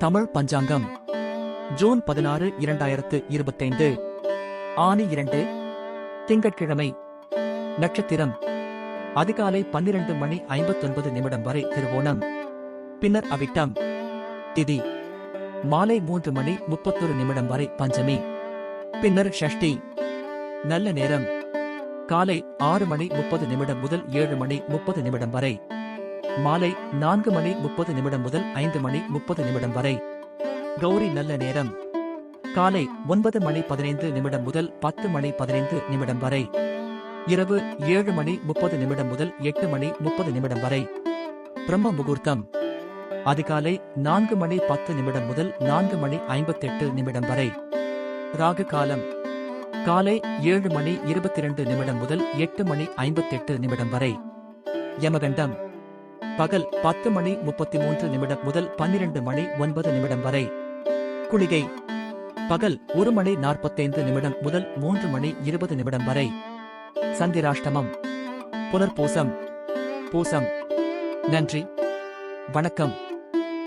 தமிழ் பஞ்சாங்கம் June 16 2025 ஆனி 2 திங்கட்கிழமை. நட்சத்திரம் அதிகாலை 12:59 வரை திருவோணம், பின்னர் அவிட்டம். திதி மாலை 3:31 வரை பஞ்சமி, பின்னர் ஷஷ்டி. நல்ல நேரம் காலை 6:30 முதல் 7:30 வரை, மாலை 4:30 முதல் 5:30 வரை. கௌரி நல்ல நேரம் காலை 9:15 முதல் 10:15 வரை, இரவு 7:30 முதல் 8:30 வரை. பிரம்ம முகூர்த்தம் அதிகாலை 4:10 முதல் 4:58 வரை. ராகு காலம் காலை 7:22 முதல் 8:58 வரை. யமகண்டம் பகல் 10:33 முதல் 12:09 வரை. குளிகை பகல் 1:45 முதல் 3:20 வரை. சந்திராஷ்டமம் புனர்பூசம் பூசம். நன்றி, வணக்கம்.